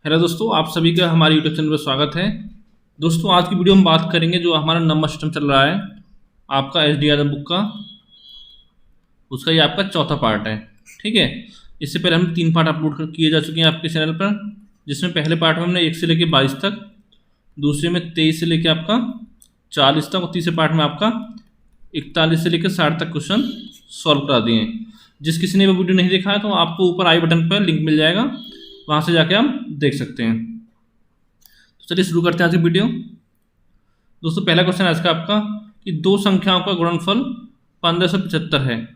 Hello दोस्तों, आप सभी का हमारे यूट्यूब चैनल पर स्वागत है। दोस्तों, आज की वीडियो में बात करेंगे जो हमारा नंबर सिस्टम चल रहा है आपका एच डी आर बुक का, उसका ये आपका चौथा पार्ट है। ठीक है, इससे पहले हम 3 पार्ट अपलोड किए जा चुके हैं आपके चैनल पर, जिसमें पहले पार्ट में हमने 1 से लेकर 22 तक, दूसरे में 23 से लेकर आपका 40 तक और तीसरे पार्ट में आपका 41 से लेकर 60 तक क्वेश्चन सॉल्व करा दिए हैं। जिस किसी ने वो वीडियो नहीं देखा है तो आपको ऊपर आई बटन पर लिंक मिल जाएगा, वहाँ से जाके हम देख सकते हैं। तो चलिए शुरू करते हैं आज की वीडियो। दोस्तों, पहला क्वेश्चन है आज का आपका कि दो संख्याओं का गुणनफल 1575 है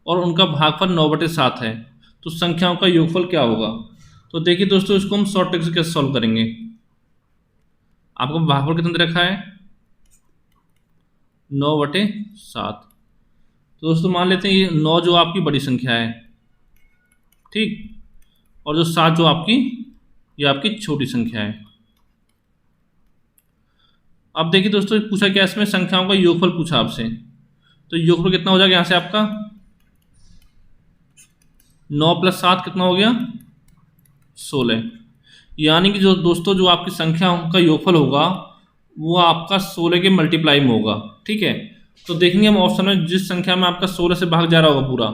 और उनका भागफल 9/7 है, तो संख्याओं का योगफल क्या होगा। तो देखिए दोस्तों, इसको हम शॉर्ट ट्रिक से कैसे सॉल्व करेंगे। आपको भागफल कितना दे रखा है, 9/7। तो दोस्तों मान लेते हैं ये 9 जो आपकी बड़ी संख्या है, ठीक, और जो 7 जो आपकी ये आपकी छोटी संख्या है। अब देखिए दोस्तों, पूछा क्या इसमें, संख्याओं का योगफल पूछा आपसे। तो योगफल कितना हो जाएगा यहाँ से आपका 9 + 7 कितना हो गया 16। यानी कि जो दोस्तों जो आपकी संख्याओं का योगफल होगा वो आपका 16 के मल्टीप्लाई में होगा। ठीक है, तो देखेंगे हम ऑप्शन में जिस संख्या में आपका 16 से भाग जा रहा होगा पूरा,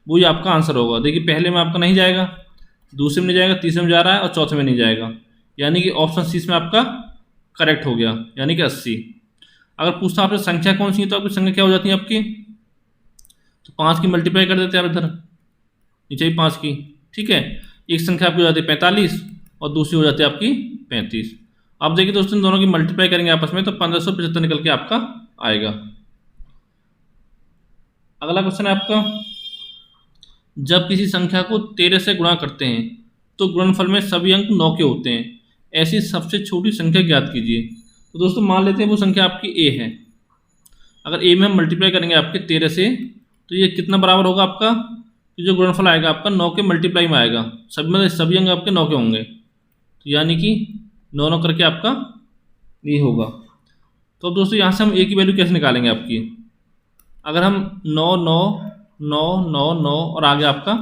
वो ही आपका आंसर होगा। देखिए पहले में आपका नहीं जाएगा, दूसरे में नहीं जाएगा, तीसरे में जा रहा है और चौथे में नहीं जाएगा, यानी कि ऑप्शन सी में आपका करेक्ट हो गया, यानी कि 80। अगर पूछता आपसे संख्या कौन सी है तो आपकी संख्या क्या हो जाती है आपकी, तो 5 की मल्टीप्लाई कर देते हैं आप इधर नीचे भी 5 की। ठीक है, एक संख्या आपकी हो जाती है 45 और दूसरी हो जाती है आपकी 35। अब देखिए दोस्तों, इन दोनों की मल्टीप्लाई करेंगे आपस में तो 1575 निकल के आपका आएगा। अगला क्वेश्चन है आपका, जब किसी संख्या को 13 से गुणा करते हैं तो गुणनफल में सभी अंक 9 के होते हैं, ऐसी सबसे छोटी संख्या ज्ञात कीजिए। तो दोस्तों मान लेते हैं वो संख्या आपकी ए है। अगर ए में हम मल्टीप्लाई करेंगे आपके 13 से तो ये कितना बराबर होगा आपका, तो जो गुणनफल आएगा आपका 9 के मल्टीप्लाई में आएगा, सभी अंक आपके 9 के होंगे, तो यानी कि 9 करके आपका ये होगा। तो दोस्तों यहाँ से हम ए की वैल्यू कैसे निकालेंगे आपकी, अगर हम 9 9 9 9 9 और आगे आपका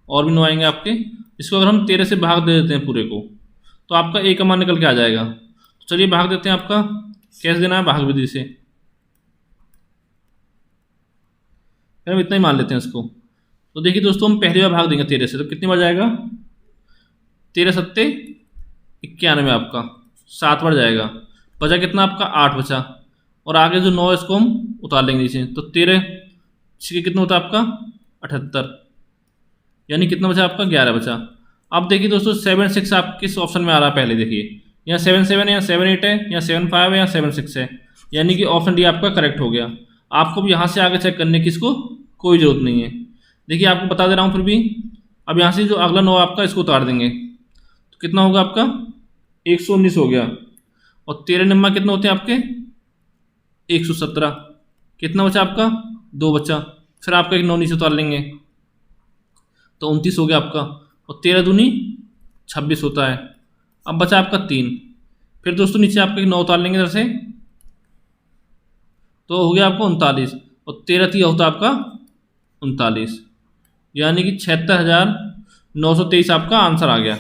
और भी 9 आएंगे आपके, इसको अगर हम 13 से भाग दे देते हैं पूरे को तो आपका ए का मान निकल के आ जाएगा। तो चलिए भाग देते हैं, आपका कैसे देना है, भाग विधि से। फिर हम इतना ही मान लेते हैं इसको। तो देखिए दोस्तों, हम पहली बार भाग देंगे 13 से तो कितनी बार जाएगा, 13 सत्ते 91 आपका 7 बार जाएगा, बचा कितना आपका 8 बचा, और आगे जो 9 इसको हम उतार लेंगे नीचे, तो 13 6 कितना होता है आपका 78, यानी कितना बचा आपका 11 बचा। अब देखिए दोस्तों 7 6 आप किस ऑप्शन में आ रहा है, पहले देखिए यहाँ 7 7 है, यहाँ 7 8 है, यहाँ 7 5 है, यहाँ 7 6 है, यानी कि ऑप्शन डी आपका करेक्ट हो गया। आपको भी यहाँ से आगे चेक करने की इसको कोई ज़रूरत नहीं है। देखिए आपको बता दे रहा हूँ फिर भी। अब यहाँ से जो अगला 9 आपका इसको उतार देंगे तो कितना होगा आपका 119 हो गया, और 13 नंबर कितने होते हैं आपके 117, कितना बचा आपका 2 बचा, फिर आपका एक 9 नीचे उतार लेंगे तो 29 हो गया आपका, और 13 दूनी 26 होता है। अब बचा आपका 3, फिर दोस्तों नीचे आपका एक 9 उतार लेंगे इधर से तो हो गया आपका 39, और 13 3 होता है आपका 39, यानी कि 76,923 आपका आंसर आ गया,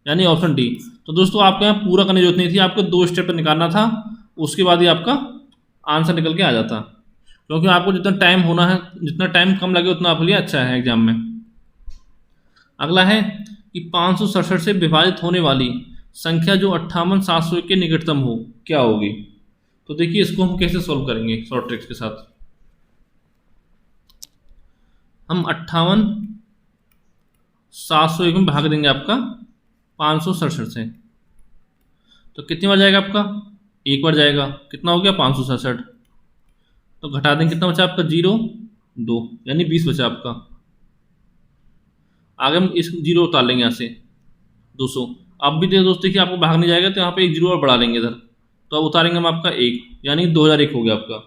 यानी ऑप्शन डी। तो दोस्तों आपको यहाँ पूरा करने की जरूरत नहीं थी, आपको 2 स्टेप पर निकालना था, उसके बाद ही आपका आंसर निकल के आ जाता, क्योंकि आपको जितना टाइम होना है, जितना टाइम कम लगे उतना आपके लिए अच्छा है एग्जाम में। अगला है कि 567 से विभाजित होने वाली संख्या जो 58,701 के निकटतम हो क्या होगी। तो देखिए इसको हम कैसे सॉल्व करेंगे शॉर्ट ट्रिक्स के साथ। हम 58,701 में भाग देंगे आपका 567 से, तो कितनी बार जाएगा आपका, एक बार जाएगा, कितना हो गया 567, तो घटा देंगे कितना बचा आपका 0 2, यानी 20 बचा आपका। आगे हम इस 0 उतार लेंगे यहाँ से 200। अब भी दोस्तों देखिए आपको भाग नहीं जाएगा तो यहाँ पे एक 0 और बढ़ा लेंगे इधर, तो अब उतारेंगे हम आपका 1, यानी 2001 हो गया आपका।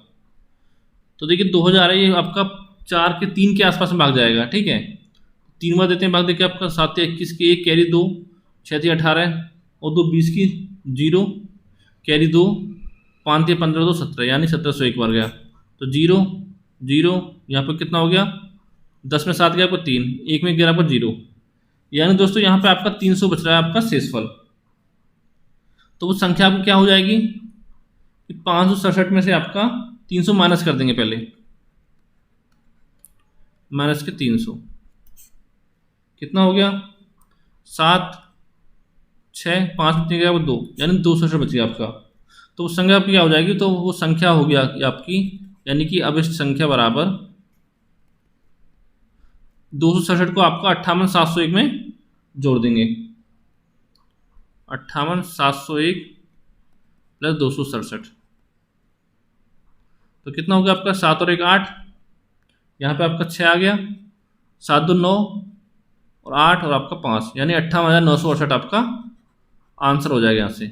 तो देखिए 2000 है, ये आपका 4 के 3 के आसपास में भाग जाएगा। ठीक है, 3 बार देते हैं भाग, देखिए आपका 7 21 की 1 कैरी 2, 6 18 और 2 20 की 0 कैरी 2, 5 15 2 17, यानी 1701 बार गया, तो 0 0 यहाँ पर कितना हो गया 10 में 7 गया आपको 3, 1 में 11 पर 0, यानी दोस्तों यहाँ पे आपका 300 बच रहा है आपका शेषफल। तो वो संख्या आपकी क्या हो जाएगी कि 567 में से आपका 300 माइनस कर देंगे पहले, माइनस के 300, कितना हो गया 7, 6, 5 बच गया वो 2, यानी 267 बच गया आपका। तो वो संख्या आपकी क्या हो जाएगी, तो वो संख्या हो गया आपकी, यानी कि अभिष्ट संख्या बराबर 267 को आपका 58701 में जोड़ देंगे, 58701 प्लस 267, तो कितना हो गया आपका 7 और 1 8, यहाँ पे आपका 6 आ गया, 7 2 9 और 8 और आपका 5, यानी 58,968 आपका आंसर हो जाएगा यहाँ से,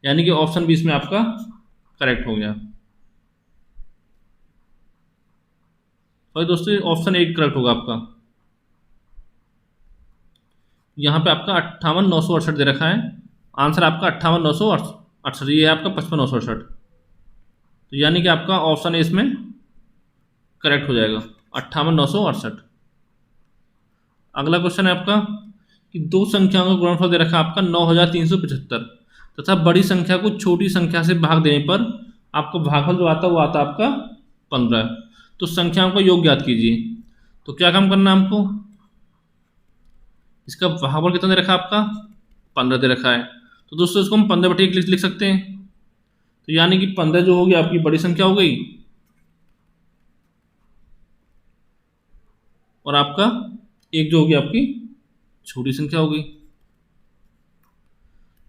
यानी कि ऑप्शन 20 में आपका करेक्ट हो गया। तो दोस्तों ऑप्शन 1 करेक्ट होगा आपका। यहाँ पे आपका 58,968 दे रखा है, आंसर आपका 58,968, ये है आपका 55,968, तो यानी कि आपका ऑप्शन ए इसमें करेक्ट हो जाएगा 58,968। अगला क्वेश्चन है आपका कि दो संख्याओं का गुणनफल दे रखा है आपका 9,375 तथा बड़ी संख्या को छोटी संख्या से भाग देने पर आपको भागफल जो आता है वो आता है आपका 15। तो संख्याओं का योग ज्ञात कीजिए। तो क्या काम करना है हमको, इसका भागफल कितना दे रखा है आपका 15 दे रखा है, तो दोस्तों इसको हम 15/1 लिख सकते हैं। तो यानी कि 15 जो होगी आपकी बड़ी संख्या हो गई और आपका 1 जो होगी आपकी छोटी संख्या हो गई।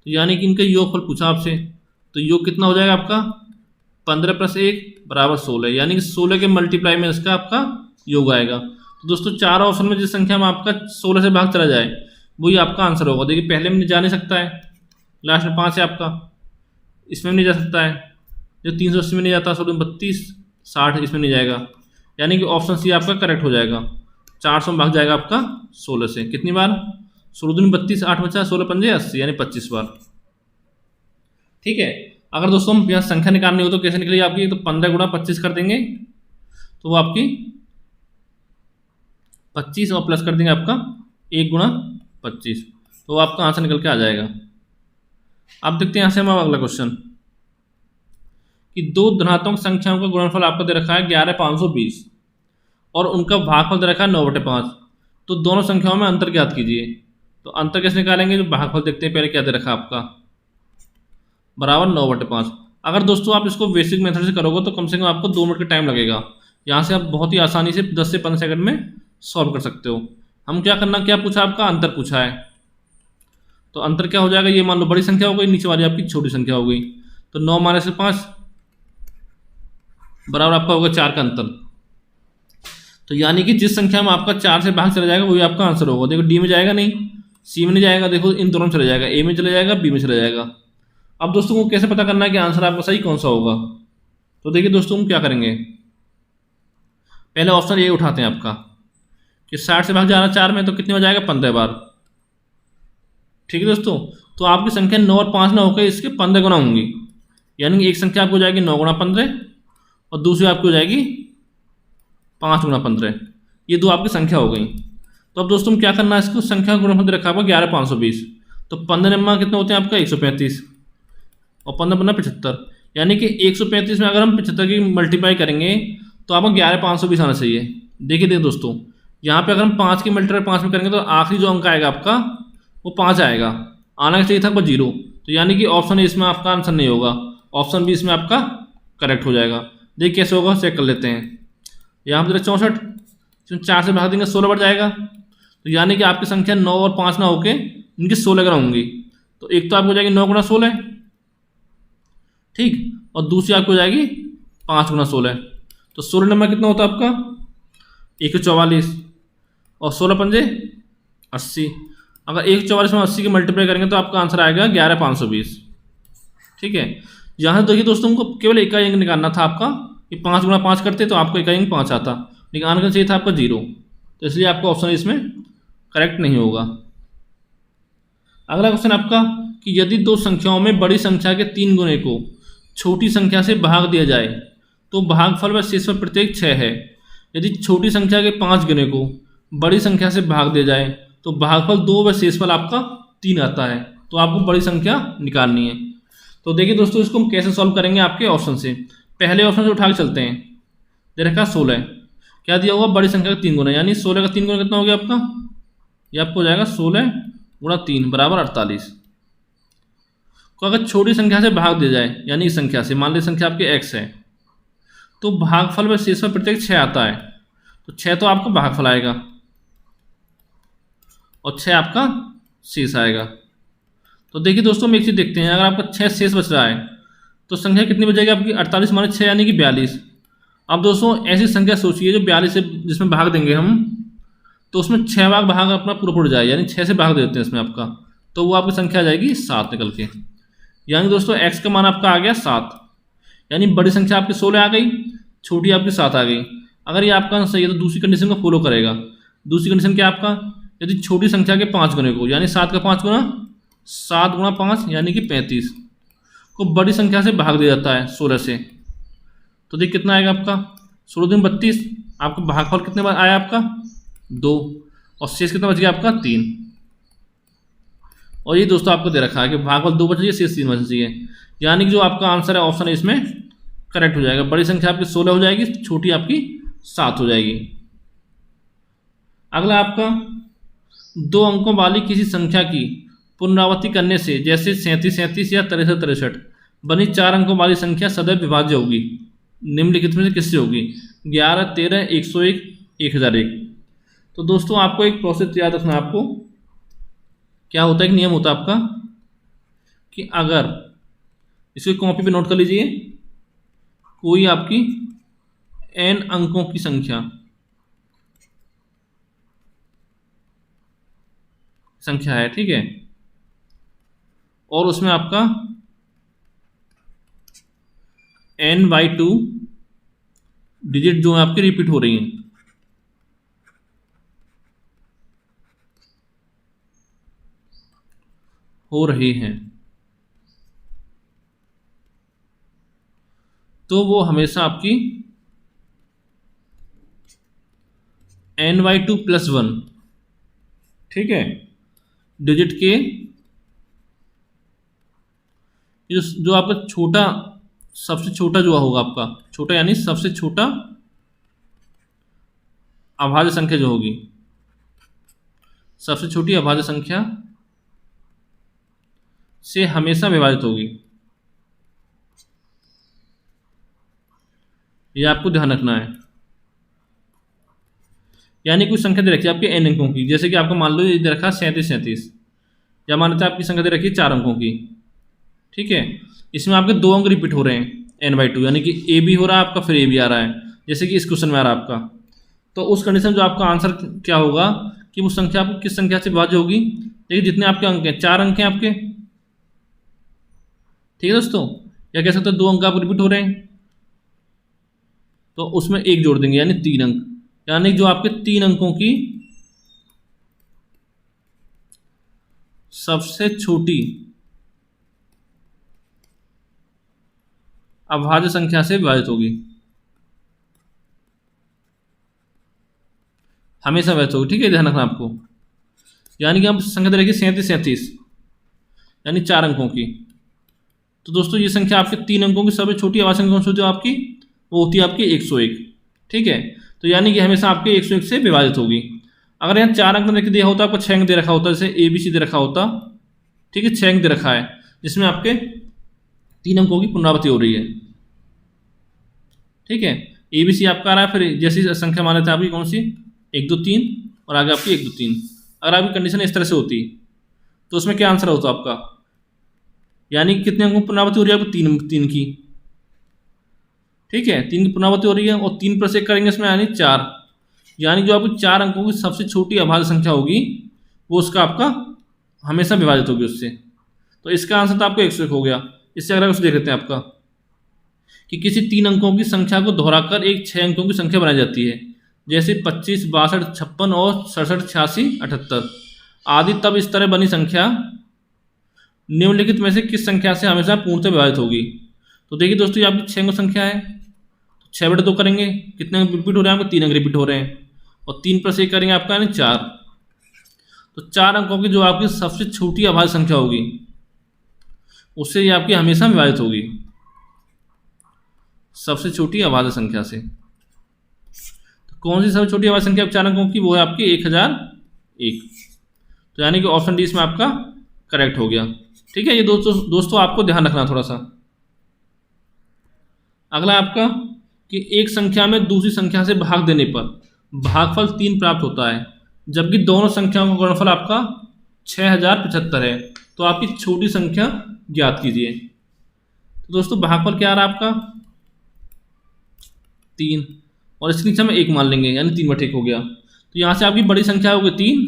तो यानी कि इनका योगफल पूछा आपसे, तो योग कितना हो जाएगा आपका 15 + 1 = 16, यानी कि 16 के मल्टीप्लाई में इसका आपका योग आएगा। तो दोस्तों चार ऑप्शन में जिस संख्या में आपका 16 से भाग चला जाए वही आपका आंसर होगा। देखिए पहले में जा नहीं सकता है, लास्ट में 5 है आपका, इसमें भी नहीं जा सकता है, जो 380 में नहीं जाता, 16 32 60 इसमें नहीं जाएगा, यानी कि ऑप्शन सी आपका करेक्ट हो जाएगा। 400 में भाग जाएगा आपका 16 से, कितनी बार 16 दूनी 32, 8 बचा, 16 पंजे 80, यानी 25 बार। ठीक है, अगर दोस्तों हम यहाँ संख्या निकालनी हो तो कैसे निकलेगी आपकी, तो 15 गुणा 25 कर देंगे तो वो आपकी 25 और प्लस कर देंगे आपका 1 गुणा 25, तो वो आपका आंसर निकल के आ जाएगा। अब देखते हैं यहाँ से हम अगला क्वेश्चन कि दो धनात्मक संख्याओं का गुणनफल आपको दे रखा है 11,520 और उनका भागफल दे रखा है 9/5, तो दोनों संख्याओं में अंतर ज्ञात कीजिए। तो अंतर कैसे निकालेंगे, जो भागफल देखते हैं पहले क्या दे रखा है आपका, बराबर 9/5। अगर दोस्तों आप इसको बेसिक मेथड से करोगे तो कम से कम आपको 2 मिनट का टाइम लगेगा, यहाँ से आप बहुत ही आसानी से 10 से 15 सेकंड में सॉल्व कर सकते हो। हम क्या करना, क्या पूछा आपका, अंतर पूछा है, तो अंतर क्या हो जाएगा, ये मान लो बड़ी संख्या हो गई, नीचे वाली आपकी छोटी संख्या हो गई, तो 9 - 5 बराबर आपका होगा 4 का अंतर। तो यानी कि जिस संख्या में आपका 4 से भाग चला जाएगा वही आपका आंसर होगा। देखो डी में जाएगा नहीं, सी में नहीं जाएगा, देखो इन दोनों में चला जाएगा, ए में चला जाएगा, बी में चला जाएगा। अब दोस्तों को कैसे पता करना है कि आंसर आपका सही कौन सा होगा, तो देखिए दोस्तों हम क्या करेंगे, पहले ऑप्शन ए उठाते हैं आपका कि 60 से भाग जाना 4 में, तो कितने हो जाएगा 15 बार। ठीक है दोस्तों, तो आपकी संख्या 9 और 5 ना होकर इसके 15 गुना होंगी, यानी कि एक संख्या आपको हो जाएगी 9 गुणा 15 और दूसरी आपकी हो जाएगी 5 गुणा 15, ये दो आपकी संख्या हो गई। तो अब दोस्तों क्या करना है, इसको संख्या गुणनफल रखा हुआ 11,520, तो 15 नंबर कितने होते हैं आपका 135 और 15 × 75, यानी कि 135 में अगर हम 75 की मल्टीप्लाई करेंगे तो आपको 11,520 आना चाहिए। देखिए दोस्तों यहाँ पे अगर हम 5 की मल्टीप्लाई 5 में करेंगे तो आखिरी जो अंक आएगा आपका वो 5 आएगा, आना चाहिए था 0, तो यानी कि ऑप्शन ए इसमें आपका आंसर नहीं होगा, ऑप्शन बी इसमें आपका करेक्ट हो जाएगा। देखिए कैसे होगा, चेक कर लेते हैं। यहाँ पर 64, 4 से भाग देंगे 16 बढ़ जाएगा, तो यानी कि आपकी संख्या 9 और 5 ना होके इनकी 16 गुना होंगी, तो एक तो आपको हो जाएगी 9 × 16, ठीक, और दूसरी आपको हो जाएगी 5 × 16, तो 16 नंबर कितना होता है आपका 144 और 16 पंजे 80, अगर 144 में 80 की मल्टीप्लाई करेंगे तो आपका आंसर आएगा 11,520। ठीक है, यहाँ देखिए दोस्तों को केवल इकाई अंक निकालना था आपका, कि 5 × 5 करते तो आपको इकाई अंक 5 आता, लेकिन आना चाहिए था आपका 0, तो इसलिए आपका ऑप्शन इसमें करेक्ट नहीं होगा। अगला क्वेश्चन आपका कि यदि दो संख्याओं में बड़ी संख्या के 3 गुणे को छोटी संख्या से भाग दिया जाए तो भागफल व शेषफल प्रत्येक 6 है। यदि छोटी संख्या के 5 गुणे को बड़ी संख्या से भाग दिया जाए तो भागफल 2 व शेषफल आपका 3 आता है। तो आपको बड़ी संख्या निकालनी है। तो देखिए दोस्तों, इसको हम कैसे सॉल्व करेंगे आपके ऑप्शन से। पहले ऑप्शन से उठा के चलते हैं। दे रखा 16, क्या दिया होगा, बड़ी संख्या का 3 गुना, यानी 16 का 3 गुना कितना हो गया आपका, ये आपको हो जाएगा 16 गुणा 3 बराबर 48 को अगर छोटी संख्या से भाग दिया जाए, यानी इस संख्या से, मान लीजिए संख्या आपकी x है, तो भागफल में शेष में प्रत्येक 6 आता है, तो 6 तो आपका भागफल आएगा और 6 आपका शेष आएगा। तो देखिए दोस्तों, हम एक चीज़ देखते हैं, अगर आपका 6 शेष बच रहा है तो संख्या कितनी बचेगी आपकी, 48 माने 6 यानी कि 42। अब दोस्तों ऐसी संख्या सोचिए जो 42 से जिसमें भाग देंगे हम, तो उसमें 6 भाग अपना पूरा पूरा जाए, यानी 6 से भाग देते हैं इसमें आपका, तो वो आपकी संख्या आ जाएगी 7 निकल के। यानी दोस्तों x का मान आपका आ गया 7, यानी बड़ी संख्या आपकी 16 आ गई, छोटी आपकी 7 आ गई। अगर ये आपका आंसर सही है तो दूसरी कंडीशन को फॉलो करेगा। दूसरी कंडीशन क्या आपका, यदि छोटी संख्या के 5 गुने को, यानी 7 का 5 गुना, 7 गुणा 5 यानी कि 35 को बड़ी संख्या से भाग दिया जाता है 16 से, तो देखिए कितना आएगा आपका, 16 दूनी 32, आपका भागफल कितने बार आया आपका 2, और शेष कितना बच गया आपका 3। और ये दोस्तों आपको दे रखा है कि भागफल 2 बच चाहिए, शेष 3 बचना चाहिए, यानी कि जो आपका आंसर है ऑप्शन है इसमें करेक्ट हो जाएगा। बड़ी संख्या आपकी 16 हो जाएगी, छोटी आपकी 7 हो जाएगी। अगला आपका 2 अंकों वाली किसी संख्या की पुनरावृत्ति करने से, जैसे 37 37 या 63 63 बनी 4 अंकों वाली संख्या सदैव विभाज्य होगी, निम्नलिखित में से किससे होगी, 11 13 101 1001। तो दोस्तों आपको एक प्रोसेस याद रखना है, आपको क्या होता है, एक नियम होता है आपका कि अगर इसको कॉपी पे नोट कर लीजिए, कोई आपकी n अंकों की संख्या है, ठीक है, और उसमें आपका n/2 डिजिट जो है आपकी रिपीट हो रही हैं, तो वो हमेशा आपकी n/2 + 1, ठीक है, डिजिट के जो आपका छोटा, सबसे छोटा जो होगा आपका, छोटा यानी सबसे छोटा अभाज्य संख्या जो होगी, सबसे छोटी अभाज्य संख्या से हमेशा विभाजित होगी, ये आपको ध्यान रखना है। यानी कुछ संख्या दे रखी है आपके n अंकों की, जैसे कि आपको मान लो ये दे रखा 37 37, या मान लेते हैं आपकी संख्या दे रखी है 4 अंकों की, ठीक है, इसमें आपके 2 अंक रिपीट हो रहे हैं n/2, यानी कि a भी हो रहा है आपका, फिर a भी आ रहा है, जैसे कि इस क्वेश्चन में आ रहा है आपका। तो उस कंडीशन में जो आपका आंसर क्या होगा कि वो संख्या आपको किस संख्या से विभाज्य होगी, देखिए जितने आपके अंक हैं, 4 अंक हैं आपके, ठीक है दोस्तों, या कह सकते हो 2 अंक आपको रिपीट हो रहे हैं, तो उसमें 1 जोड़ देंगे यानी 3 अंक, यानी जो आपके 3 अंकों की सबसे छोटी अभाज्य संख्या से विभाजित होगी, हमेशा विभाजित होगी, ठीक है, ध्यान रखना आपको। यानी कि हम संख्या दे रखी 37 37, यानी 4 अंकों की, तो दोस्तों ये संख्या आपके 3 अंकों की सबसे छोटी अभाज्य संख्या कौन सी होती है आपकी, वो होती है आपकी 101, ठीक है, तो यानी कि हमेशा आपके 101 से विभाजित होगी। अगर यहाँ 4 अंक दे दिया होता, आपको 6 अंक दे रखा होता, जैसे ABC दे रखा होता, ठीक है, 6 अंक दे रखा है, जिसमें आपके 3 अंकों की पुनरावृत्ति हो रही है, ठीक है, ABC आपका आ रहा है, फिर जैसी संख्या मान लेते हैं आपकी कौन सी 1 2 3, और आगे आपकी 1 2 3। अगर आपकी कंडीशन इस तरह से होती तो उसमें क्या आंसर होता आपका, यानी कितने अंकों की पुनरावृत्ति हो रही है आपको, 3 की, ठीक है, 3 की पुनरावृत्ति हो रही है, और 3 + 1 करेंगे इसमें यानी 4, यानी जो आपकी 4 अंकों की सबसे छोटी अभाज्य संख्या होगी वो उसका आपका हमेशा विभाजित होगी उससे। तो इसका आंसर तो आपको 101 हो गया। इससे अगर उसे देख लेते हैं आपका कि किसी 3 अंकों की संख्या को दोहराकर एक 6 अंकों की संख्या बनाई जाती है, जैसे 25 62 56 और 67 86 78 आदि, तब इस तरह बनी संख्या निम्नलिखित में से किस संख्या से हमेशा पूर्णतः विभाजित होगी। तो देखिए दोस्तों, ये आपकी 6 अंक संख्या है, तो 6/2 करेंगे, कितने अंक रिपीट हो रहे हैं आपको, 3 अंक रिपीट हो रहे हैं, और 3 + 1 करेंगे आपका यानी 4, तो 4 अंकों की जो आपकी सबसे छोटी अभाज्य संख्या होगी उससे ये आपकी हमेशा विभाजित होगी सबसे छोटी अभाज्य संख्या से। तो कौन सी सबसे छोटी अभाज्य संख्या 4 अंकों की? वो है आपकी 1001। तो यानी कि ऑप्शन डी इसमें आपका करेक्ट हो गया। ठीक है, ये दोस्तों आपको ध्यान रखना थोड़ा सा। अगला आपका कि एक संख्या में दूसरी संख्या से भाग देने पर भागफल 3 प्राप्त होता है, जबकि दोनों संख्याओं का गुणनफल आपका 6075 है। तो आपकी छोटी संख्या ज्ञात कीजिए। तो दोस्तों भागफल क्या आ रहा है आपका? 3, और इसकी नीचे हम 1 मान लेंगे, यानी 3/1 हो गया। तो यहाँ से आपकी बड़ी संख्या होगी 3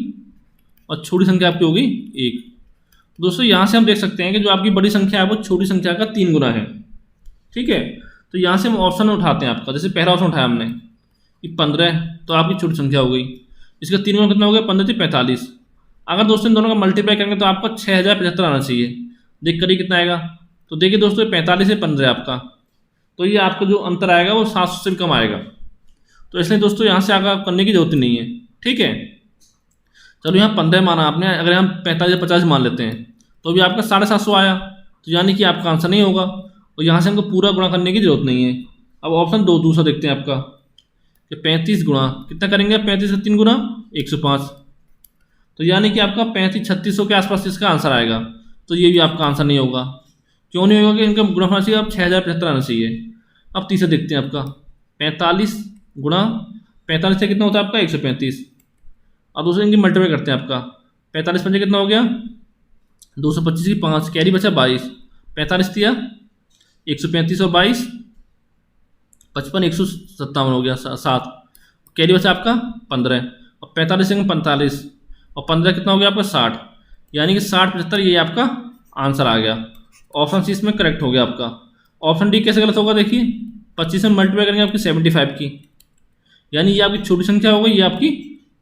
और छोटी संख्या आपकी होगी 1। दोस्तों यहाँ से हम देख सकते हैं कि जो आपकी बड़ी संख्या है वो छोटी संख्या का 3 गुना है। ठीक है, तो यहाँ से हम ऑप्शन उठाते हैं आपका। जैसे पहला ऑप्शन उठाया हमने कि 15, तो आपकी छोटी संख्या हो गई। इसका 3 गुना कितना हो गया? 15 से 45। अगर दोस्तों इन दोनों का मल्टीप्लाई करेंगे तो आपका 6075 आना चाहिए। देख करिए कितना आएगा। तो देखिए दोस्तों 45 से 15 आपका, तो ये आपका जो अंतर आएगा वो 700 से भी कम आएगा। तो इसलिए दोस्तों यहाँ से आगे करने की जरूरत नहीं है। ठीक है, चलो यहाँ 15 माना आपने, अगर हम 45 या 50 मान लेते हैं तो भी आपका 750 आया। तो यानी कि आपका आंसर नहीं होगा। और यहाँ से हमको पूरा गुणा करने की जरूरत नहीं है। अब ऑप्शन 2 दूसरा देखते हैं आपका कि 35 गुणा कितना करेंगे? 35 से 3 गुना 105। तो यानी कि आपका 35-3600 के आसपास इसका आंसर आएगा। तो ये भी आपका आंसर नहीं होगा। क्यों नहीं होगा? कि इनका गुणनफल आना चाहिए, अब 6075 आना चाहिए। अब तीसरा देखते हैं आपका 45 गुणा 45 से कितना होता है आपका? 135। अब दूसरे इनकी मल्टीप्लाई करते हैं आपका 45 पंजे कितना हो गया? 225 की 5, कैरी बचा 22। 45 दिया 135 और 22 55, 157 हो गया 7, कैरी बचा आपका 15 और 45 से 45 और 15 कितना हो गया आपका? 60। यानी कि 60-75 ये आपका आंसर आ गया। ऑप्शन सी इसमें करेक्ट हो गया आपका। ऑप्शन डी कैसे गलत होगा? देखिए 25 से मल्टीप्लाई करेंगे आपकी 75 की, यानी ये आपकी छोटी संख्या हो गई, ये आपकी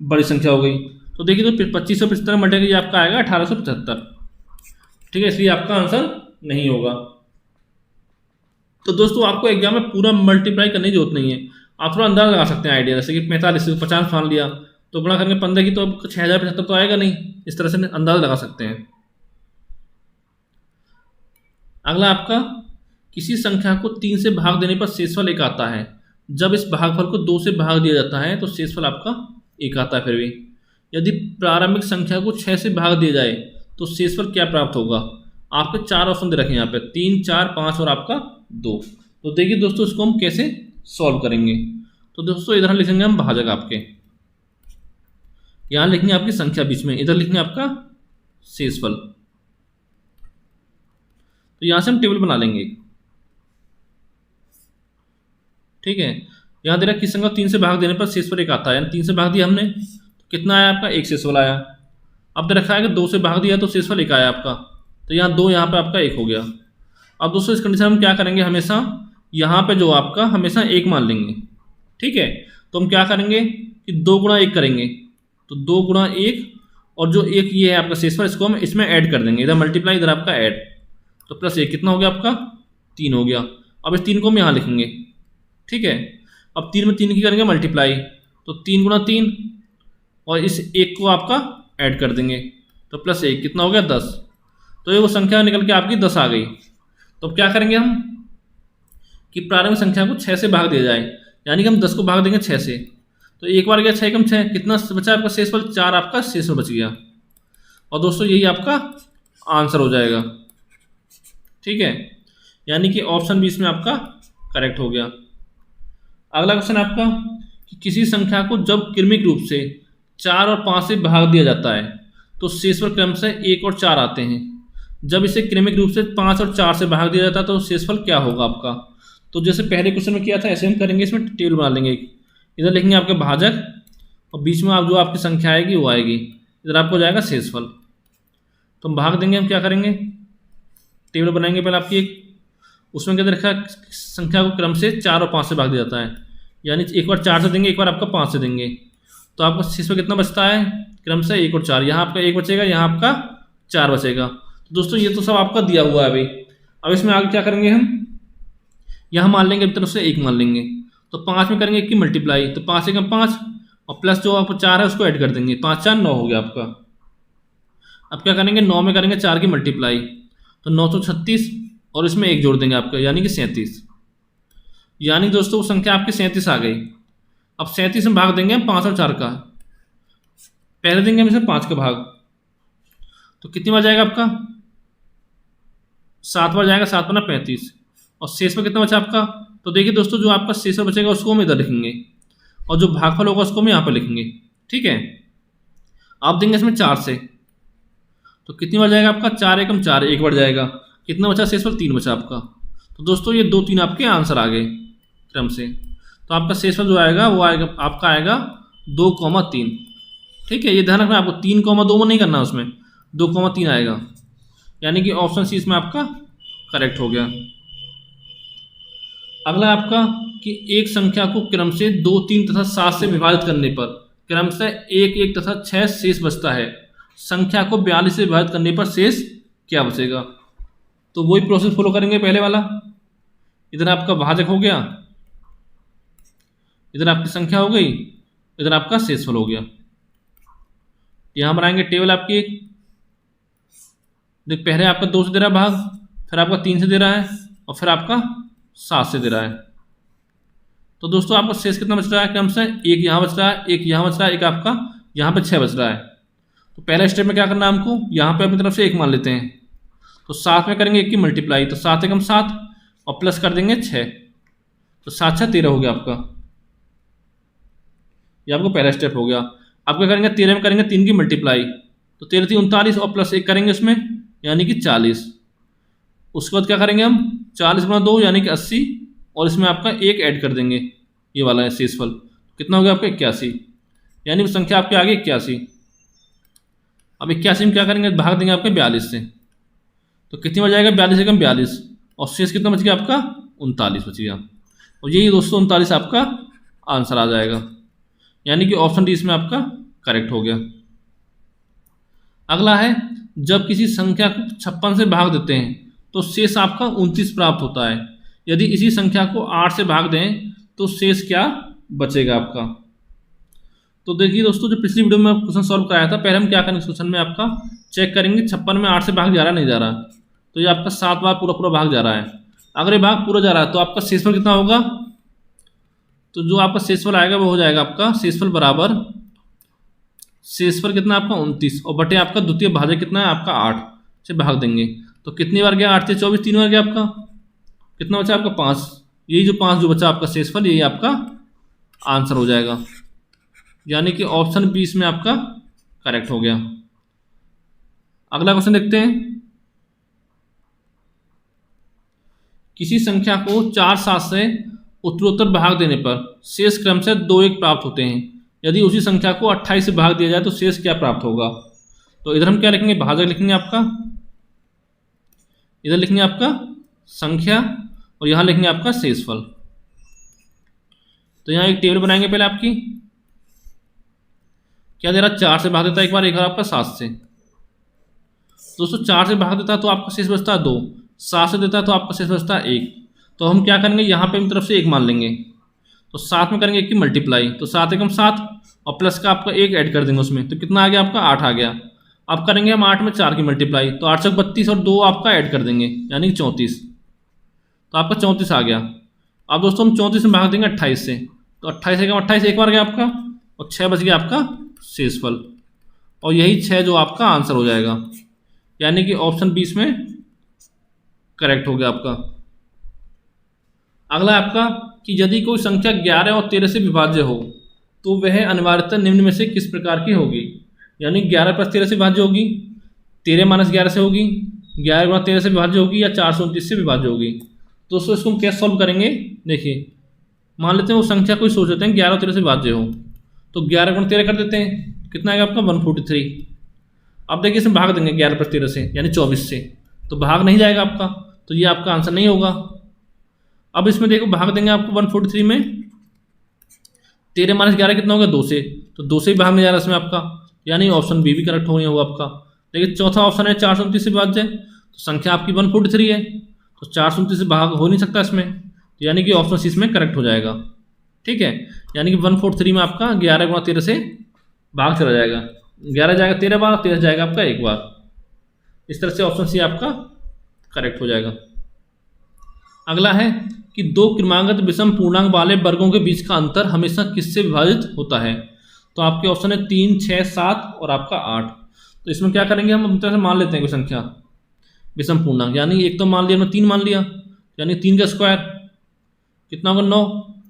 बड़ी संख्या हो गई। तो देखिए तो 25 से 75 मल्टीप्लाई आपका आएगा 1875। ठीक है, इसलिए आपका आंसर नहीं होगा। तो दोस्तों आपको एग्जाम में पूरा मल्टीप्लाई करने की जरूरत नहीं है। आप थोड़ा अंदाजा लगा सकते हैं आइडिया। जैसे कि 45 से 50 मान लिया तो गुणा करेंगे 15 की, तो अब 6075 तो आएगा नहीं। इस तरह से अंदाजा लगा सकते हैं। अगला आपका किसी संख्या को 3 से भाग देने पर शेषफल 1 आता है। जब इस भागफल को 2 से भाग दिया जाता है तो शेषफल आपका 1 आता है। फिर भी यदि प्रारंभिक संख्या को 6 से भाग दिया जाए तो शेषफल क्या प्राप्त होगा? आपके 4 ऑप्शन दे रखे हैं यहाँ पे, 3, 4, 5 और आपका 2। तो देखिए दोस्तों इसको हम कैसे सॉल्व करेंगे। तो दोस्तों इधर लिखेंगे हम भाजक आपके, यहाँ लिखेंगे आपकी संख्या बीच में, इधर लिखेंगे आपका शेषफल। तो यहाँ से हम टेबल बना लेंगे। ठीक है, यहाँ दे रहा किस संख्या को 3 से भाग देने पर शेषफल 1 आता है, यानी 3 से भाग दिया हमने तो कितना आया आपका? 1 शेषफल आया। अब दे रखा है कि 2 से भाग दिया तो शेषफल 1 आया आपका, तो यहाँ 2 यहाँ पे आपका 1 हो गया। अब दोस्तों इस कंडीशन में हम क्या करेंगे? हमेशा यहाँ पे जो आपका हमेशा 1 मान लेंगे। ठीक है, तो हम क्या करेंगे कि 2 गुणा 1 करेंगे, तो 2 गुणा 1 और जो 1 ये है आपका शेषफल, इसको हम इसमें ऐड कर देंगे। इधर मल्टीप्लाई, इधर आपका ऐड, तो प्लस 1 कितना हो गया आपका? 3 हो गया। अब इस 3 को हम यहाँ लिखेंगे। ठीक है, अब 3 में 3 की करेंगे मल्टीप्लाई, तो 3 गुणा 3 और इस 1 को आपका ऐड कर देंगे, तो प्लस 1 कितना हो गया? 10। तो ये वो संख्या निकल के आपकी 10 आ गई। तो अब क्या करेंगे हम कि प्रारंभिक संख्या को 6 से भाग दिया जाए, यानी कि हम 10 को भाग देंगे 6 से, तो एक बार गया 6 कम 6, कितना बचा आपका शेषफल? 4 आपका शेषफल बच गया। और दोस्तों यही आपका आंसर हो जाएगा। ठीक है, यानी कि ऑप्शन बी इसमें आपका करेक्ट हो गया। अगला क्वेश्चन आपका कि किसी संख्या को जब क्रमिक रूप से 4 और 5 से भाग दिया जाता है तो शेषफल क्रमशः 1 और 4 आते हैं। जब इसे क्रमिक रूप से 5 और 4 से भाग दिया जाता है तो शेषफल क्या होगा आपका? तो जैसे पहले क्वेश्चन में किया था ऐसे हम करेंगे, इसमें टेबल बना लेंगे। इधर लिखेंगे आपके भाजक और बीच में आप जो आपकी संख्या आएगी वो आएगी, इधर आपको जाएगा शेषफल। तो हम भाग देंगे, हम क्या करेंगे? टेबल बनाएंगे पहले आपकी एक, उसमें क्या रखा? संख्या को क्रम से 4 और 5 से भाग दिया जाता है, यानी एक बार 4 से देंगे, एक बार आपका 5 से देंगे, तो आपका शेषफल कितना बचता है? क्रम से 1 और 4। यहाँ आपका 1 बचेगा, यहाँ आपका 4 बचेगा। तो दोस्तों ये तो सब आपका दिया हुआ है अभी। अब इसमें आगे क्या करेंगे हम? यहाँ मान लेंगे, अभी तरफ से 1 मान लेंगे, तो 5 में करेंगे 1 की मल्टीप्लाई, तो 5 1 5 और प्लस जो आपको 4 है उसको ऐड कर देंगे, 5 4 9 हो गया आपका। अब क्या करेंगे? 9 में करेंगे 4 की मल्टीप्लाई, तो 936 और इसमें 1 जोड़ देंगे आपका, यानी कि 37। यानी दोस्तों वो संख्या आपकी 37 आ गई। अब 37 में भाग देंगे हम 5 और 4 का, पहले देंगे हम इसमें 5 का भाग, तो कितनी बार जाएगा आपका, 7 बार जाएगा, 7 बना 35। और शेष में कितना बचा आपका, तो देखिए दोस्तों जो आपका शेष बचेगा उसको हम इधर लिखेंगे और जो भागफल होगा उसको हम यहाँ पर लिखेंगे। ठीक है, आप देंगे इसमें 4 से, तो कितनी बार जाएगा आपका, 4 एकम 4, 1 बार जाएगा। कितना बचा शेषफल, 3 बचा आपका। तो दोस्तों ये 2 3 आपके आंसर आ गए क्रम से। तो आपका शेषफल जो आएगा वो आएगा आपका आएगा 2,3। ठीक है, ये ध्यान रखना आपको, 3,2 में नहीं करना, उसमें 2,3 आएगा, यानी कि ऑप्शन सी इसमें आपका करेक्ट हो गया। अगला आपका कि एक संख्या को क्रम से 2 3 तथा 7 से विभाजित करने पर क्रम से 1 1 तथा 6 शेष बचता है, संख्या को 42 से विभाजित करने पर शेष क्या बचेगा। तो वही प्रोसेस फॉलो करेंगे, पहले वाला, इधर आपका भाजक हो गया, इधर आपकी संख्या हो गई, इधर आपका शेषफल हो गया। यहां बनाएंगे टेबल आपकी एक, देख पहले आपका 2 से दे रहा है भाग, फिर आपका 3 से दे रहा है और फिर आपका 7 से दे रहा है। तो दोस्तों आपका शेष कितना बच रहा है क्रम से, 1 यहाँ बच रहा है, 1 यहाँ बच रहा है, 1 आपका यहाँ पे 6 बच रहा है। तो पहला स्टेप में क्या करना है हमको, यहाँ पे अपनी तरफ से 1 मान लेते हैं, तो 7 में करेंगे 1 की मल्टीप्लाई, तो 7 एकम 7 और प्लस कर देंगे 6, तो 7 6 13 हो गया आपका। ये आपको पहला स्टेप हो गया। आप क्या करेंगे, 13 में करेंगे 3 की मल्टीप्लाई, तो 13 3 39 और प्लस 1 करेंगे उसमें, यानी कि 40। उसके बाद क्या करेंगे हम, 40 गुणा 2 यानी कि 80 और इसमें आपका 1 ऐड कर देंगे, ये वाला है शेषफल। कितना हो गया आपका 81, यानी संख्या आपकी आ गई 81। अब 81 में क्या करेंगे, भाग देंगे आपके 42 से, तो कितनी बार जाएगा, 42 एकम 42 और शेष कितना बच गया आपका 39 बच गया। और यही दोस्तों 39 आपका आंसर आ जाएगा, यानी कि ऑप्शन डी इसमें आपका करेक्ट हो गया। अगला है, जब किसी संख्या को 56 से भाग देते हैं तो शेष आपका 29 प्राप्त होता है, यदि इसी संख्या को 8 से भाग दें तो शेष क्या बचेगा आपका। तो देखिए दोस्तों जो पिछली वीडियो में क्वेश्चन सॉल्व कराया था, पहले हम क्या करेंगे, इस क्वेश्चन में आपका चेक करेंगे 56 में 8 से भाग जा रहा नहीं जा रहा, तो ये आपका 7 बार पूरा पूरा भाग जा रहा है। अगर ये भाग पूरा जा रहा है तो आपका शेषफल कितना होगा, तो जो आपका शेषफल आएगा वो हो जाएगा आपका शेषफल बराबर, शेषफल कितना आपका 29 और बटे आपका द्वितीय भाजक कितना है आपका 8 से भाग देंगे, तो कितनी बार गया 8 से 24, 3 बार गया आपका, कितना बचा आपका 5। यही जो 5 जो बचा आपका शेषफल, यही आपका आंसर हो जाएगा, यानी कि ऑप्शन 20 में आपका करेक्ट हो गया। अगला क्वेश्चन देखते हैं, किसी संख्या को 4 7 से उत्तरोत्तर भाग देने पर शेष क्रम से 2 1 प्राप्त होते हैं, यदि उसी संख्या को 28 से भाग दिया जाए तो शेष क्या प्राप्त होगा। तो इधर हम क्या लिखेंगे, भाजक लिखेंगे आपका, इधर लिखेंगे आपका संख्या और यहां लिखेंगे आपका शेषफल। तो यहां एक टेबल बनाएंगे पहले आपकी, क्या दे रहा, 4 से भाग देता है एक बार आपका 7 से, दोस्तों 4 से भाग देता है तो आपका शेष बचता है 2, 7 से देता है तो आपका शेष बचता है 1। तो हम क्या करेंगे, यहाँ पे अपनी तरफ से 1 मान लेंगे, तो 7 में करेंगे 1 की मल्टीप्लाई, तो 7 एकम 7 और प्लस का आपका 1 ऐड कर देंगे उसमें, तो कितना आ गया आपका 8 आ गया। अब करेंगे हम 8 में 4 की मल्टीप्लाई, तो 8 से 32 और 2 आपका ऐड कर देंगे, यानी कि 34, तो आपका 34 आ गया। अब दोस्तों हम 34 में भाग देंगे 28 से, तो 28 एकम 28 एक बार गया आपका और 6 बच गया आपका शेषफल, और यही 6 जो आपका आंसर हो जाएगा, यानी कि ऑप्शन 20 में करेक्ट हो गया आपका। अगला आपका कि यदि कोई संख्या 11 और 13 से विभाज्य हो तो वह अनिवार्यतः निम्न में से किस प्रकार की होगी, यानी 11 + 13 से विभाज्य होगी, 13 - 11 से होगी, 11 × 13 से विभाज्य होगी, या 429 से विभाज्य होगी। दोस्तों इसको हम कैसे सॉल्व करेंगे, देखिए मान लेते हैं वो संख्या कोई सोच लेते हैं 11 और 13 से विभाज्य हो, तो 11 × 13 कर देते हैं, कितना आएगा आपका 143। अब देखिए इसमें भाग देंगे 11 + 13 से, यानी 24 से, तो भाग नहीं जाएगा आपका, तो ये आपका आंसर नहीं होगा। अब इसमें देखो भाग देंगे आपको 143 में, 13 - 11 कितना होगा 2 से, तो 2 से ही भाग नहीं जा रहा इसमें आपका, यानी ऑप्शन बी भी करेक्ट हो गया होगा आपका। लेकिन चौथा ऑप्शन है 429 से विभाज्य, तो संख्या आपकी 143 है, तो 429 से भाग हो नहीं सकता इसमें, तो यानी कि ऑप्शन सी इसमें करेक्ट हो जाएगा। ठीक है, यानी कि 143 में आपका 11 × 13 से भाग चला जाएगा, 11 जाएगा 13 बार, 13 जाएगा आपका 1 बार। इस तरह से ऑप्शन सी आपका करेक्ट हो जाएगा। अगला है कि दो क्रमागत विषम पूर्णांक वाले वर्गों के बीच का अंतर हमेशा किससे विभाजित होता है? तो आपके ऑप्शन है 3, 6, 7 और आपका 8। तो इसमें क्या करेंगे, हम अपनी तरह से मान लेते हैं कोई संख्या विषम पूर्णांक, यानी एक तो मान लिया हमने 3 मान लिया, यानी 3 का स्क्वायर कितना होगा 9।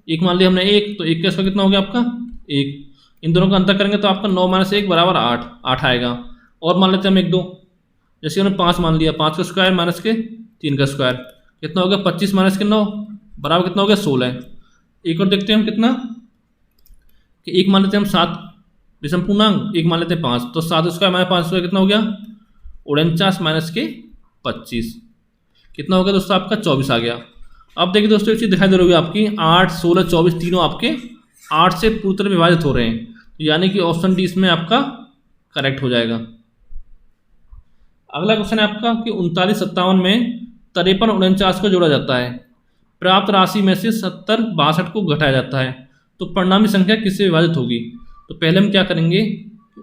एक मान लिया हमने 1, तो 1 का स्क्वायर कितना हो गया आपका 1। इन दोनों का अंतर करेंगे तो आपका 9 - 1 बराबर 8 आएगा। और मान लेते हैं हम 1, 2, जैसे हमने 5 मान लिया, 5 का स्क्वायर माइनस के 3 का स्क्वायर कितना हो गया 25 - 9 बराबर कितना हो गया 16। एक और देखते हैं हम कितना, कि एक मान लेते हैं हम 7 विषम पूर्णांक, एक मान लेते हैं 5, तो 7 स्क्वायर माइनस 5 स्क्वायर कितना हो गया 49 माइनस के 25 कितना हो गया दोस्तों आपका 24 आ गया। अब देखिए दोस्तों एक चीज़ दिखाई दे रही होगी आपकी 8, 16, 24 तीनों आपके 8 से पूरी तरह विभाजित हो रहे हैं, तो यानी कि ऑप्शन डी इसमें आपका करेक्ट हो जाएगा। अगला क्वेश्चन है आपका कि 39, 57 में 53, 49 को जोड़ा जाता है, प्राप्त राशि में से 70, 62 को घटाया जाता है, तो परिणामी संख्या किससे विभाजित होगी? तो पहले हम क्या करेंगे,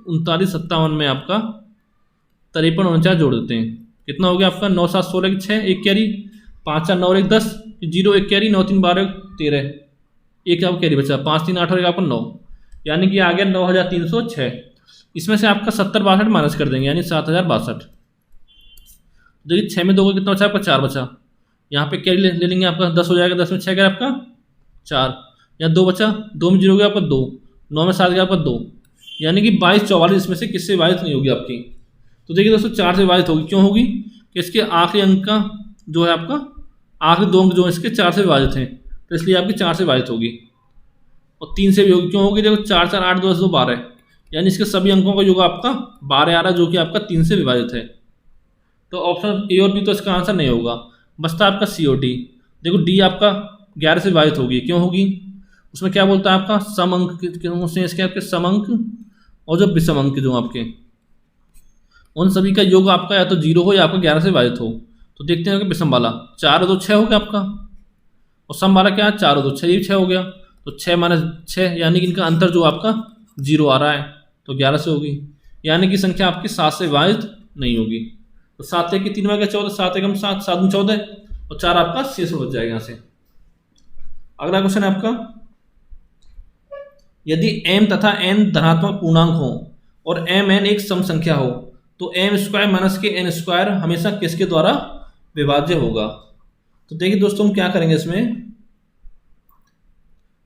39, 57 में आपका 53, 49 जोड़ देते हैं, कितना हो गया आपका 9, 7, 16 की 6, एक कैरी, 5, 4, 9 और 1 10, 0 एक कैरी, 9, 3, 12, 13, एक आपका कैरी बचा, 5, 3, 8 और 1 आपका 9, यानी कि आ गया 9306। इसमें से आपका 70, 62 माइनस कर देंगे, यानी 7062। देखिए 6 में 2 का कितना बचा आपका 4 बचा, यहाँ पे कैरी ले लेंगे आपका 10 हो जाएगा, 10 में 6 गया आपका 4, यहाँ 2 बचा, 2 में 0 गया आपका 2, 9 में 7 गया आपका 2, यानी कि 22, 44 इसमें से किससे विभाजित नहीं होगी आपकी? तो देखिए दोस्तों 4 से विभाजित होगी, क्यों होगी कि इसके आखिरी अंक का जो है आपका आखिरी 2 अंक जो है इसके 4 से विभाजित हैं, तो इसलिए आपकी 4 से विभाजित होगी। और 3 से भी होगी, क्यों होगी देखो 4, 4, 8, 2, 2, 12, यानी इसके सभी अंकों का योग आपका 12 आ रहा है, जो कि आपका 3 से विभाजित है। तो ऑप्शन ए और बी तो इसका आंसर नहीं होगा, बचता आपका सी और डी। देखो डी आपका 11 से विभाजित होगी, क्यों होगी, उसमें क्या बोलता है आपका सम अंक इसके आपके सम अंक और जो विषम अंक जो आपके उन सभी का योग आपका या तो 0 हो या आपका 11 से विभाजित हो। तो देखते हैं कि विषम वाला 4 और 2 6 हो गया आपका, और सम वाला क्या है 4 और 2 6, ये 6 हो गया, तो 6 - 6 यानी कि इनका अंतर जो आपका 0 आ रहा है, तो 11 से होगी, यानी कि संख्या आपकी 7 से विभाजित नहीं होगी। तो 7 1 3 में गया 14, 7 1 7, 7 में 14 और 4 आपका शेष बच जाएगा यहाँ से। अगला क्वेश्चन है आपका, यदि m तथा n धनात्मक पूर्णांक हो और mn एक सम संख्या हो, तो m स्क्वायर माइनस के n स्क्वायर हमेशा किसके द्वारा विभाज्य होगा? तो देखिए दोस्तों हम क्या करेंगे, इसमें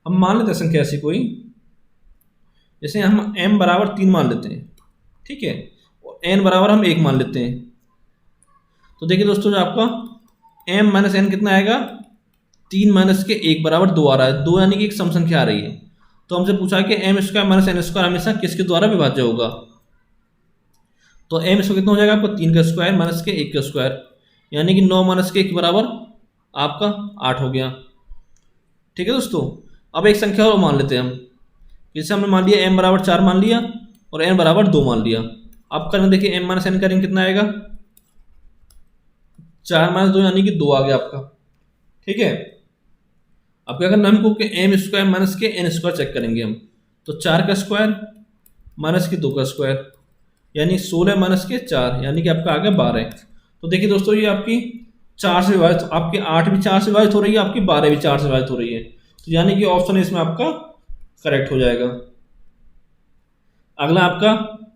हम मान लेते हैं संख्या ऐसी कोई, जैसे हम m बराबर 3 मान लेते हैं, ठीक है, और n बराबर हम 1 मान लेते हैं। तो देखिए दोस्तों जो आपका m - n कितना आएगा 3 माइनस के 1 बराबर 2 आ रहा है, 2 यानी कि एक सम संख्या आ रही है। तो हमसे पूछा है कि m square minus n square हमेशा किसके द्वारा विभाज्य होगा? तो m स्क्वायर कितना हो जाएगा आपको 3 का स्क्वायर माइनस के 1 का स्क्वायर, यानी कि 9 माइनस के 1 बराबर आपका 8 हो गया। ठीक है दोस्तों, अब एक संख्या और मान लेते हैं हम, जैसे हमने मान लिया m बराबर 4 मान लिया और n बराबर 2 मान लिया। अब करेंगे देखिए m - n करेंगे कितना आएगा 4 - 2 यानी कि 2 आ गया आपका, ठीक है। अब क्या करना हमको कि m स्क्वायर माइनस के n स्क्वायर चेक करेंगे हम, तो 4 का स्क्वायर माइनस के 2 का स्क्वायर यानी 16 माइनस के 4 यानी कि आपका आ गया 12। तो देखिए दोस्तों ये आपकी 4 से विभाजित, आपकी 8 भी 4 से विभाजित हो रही है, आपकी 12 भी 4 से विभाजित हो रही है, तो यानी कि ऑप्शन इसमें आपका करेक्ट हो जाएगा। अगला आपका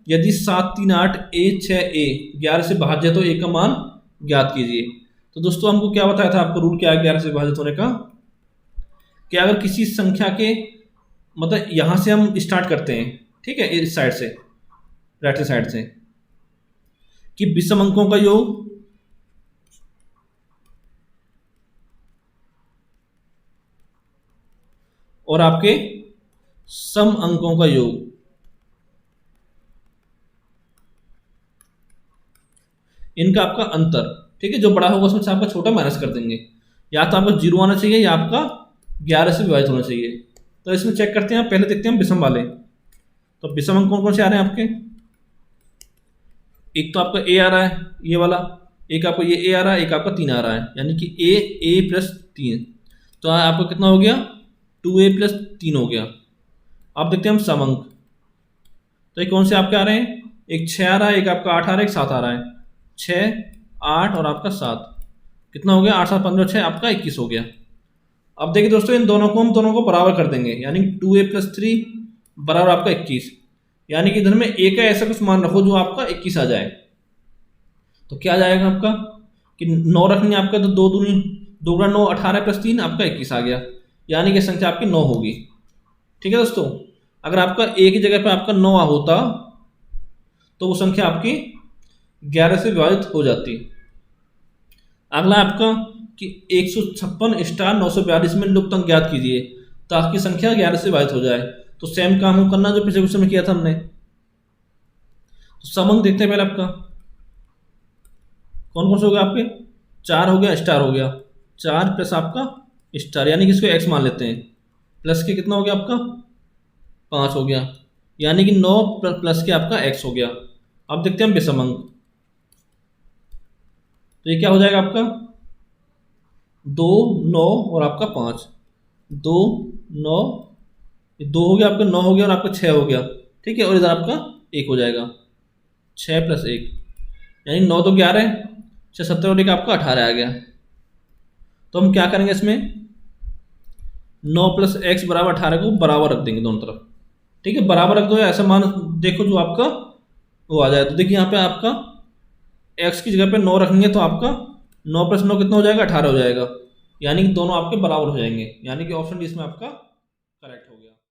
यदि 7 3 8 a 6 a 11 से विभाज्य है तो a का मान ज्ञात कीजिए। तो दोस्तों हमको क्या बताया था, आपको रूल क्या है 11 से विभाजित होने का, कि अगर किसी संख्या के मतलब यहां से हम स्टार्ट करते हैं, ठीक है, इस साइड से राइट साइड से, कि विषम अंकों का योग और आपके सम अंकों का योग, इनका आपका अंतर, ठीक है, जो बड़ा होगा उसमें से आपका छोटा माइनस कर देंगे, या तो आपका 0 आना चाहिए या आपका 11 से विभाजित होना चाहिए। तो इसमें चेक करते हैं, पहले देखते हैं विषम वाले। तो विषम अंक कौन कौन से आ रहे हैं आपके, एक तो आपका a आ रहा है ये वाला, एक आपका ये a आ रहा है, एक आपका 3 आ रहा है, यानी कि a प्लस 3, तो आपका कितना हो गया 2a प्लस 3 हो गया। अब देखते हैं हम सम अंक, तो ये कौन से आपके आ रहे हैं, एक 6 आ रहा है, एक आपका 8 आ रहा है, एक 7 आ रहा है, 6 8 और आपका 7, कितना हो गया, 8 7 15 6 आपका 21 हो गया। अब देखिए दोस्तों, इन दोनों को हम दोनों को बराबर कर देंगे, यानी 2a + 3 बराबर आपका 21। यानी कि इधर में a का ऐसा कुछ मान रखो जो आपका 21 आ जाए। तो क्या आ जाएगा आपका कि 9 रखनी है आपका, तो 2 दूनी 2 गुणा 9 18 + 3 आपका 21 आ गया। यानी कि संख्या आपकी 9 होगी। ठीक है दोस्तों, अगर आपका a की जगह पे आपका 9 होता तो वो संख्या आपकी 11 से विभाजित हो जाती। अगला आपका कि 156 * 942 में लुप्त अंक ज्ञात कीजिए ताकि संख्या 11 से विभाजित हो जाए। तो सेम काम हम करना जो पिछले क्वेश्चन में किया था हमने। तो सम अंक देखते हैं पहले आपका कौन कौन से हो गया आपके, 4 हो गया, स्टार हो गया, 4 प्लस आपका स्टार यानी कि इसको x मान लेते हैं, प्लस के कितना हो गया आपका 5 हो गया, यानी कि 9 प्लस के आपका x हो गया। अब देखते हैं हम विषम अंक। तो ये क्या हो जाएगा आपका 2 9 और आपका 5, 2 9, 2 हो गया आपका, 9 हो गया और आपका 6 हो गया। ठीक है, और इधर आपका 1 हो जाएगा, 6 + 1 यानी 9 तो 11, 6 17 और 1 आपका 18 आ गया। तो हम क्या करेंगे इसमें 9 + x बराबर 18 को बराबर रख देंगे दोनों तरफ। ठीक है, बराबर रख दो, ऐसा मान देखो जो आपका वो आ जाए। तो देखिए यहाँ पे आपका x की जगह पे 9 रखेंगे तो आपका 9 + 9 कितना हो जाएगा 18 हो जाएगा, यानी कि दोनों आपके बराबर हो जाएंगे, यानी कि ऑप्शन डी इसमें आपका करेक्ट हो।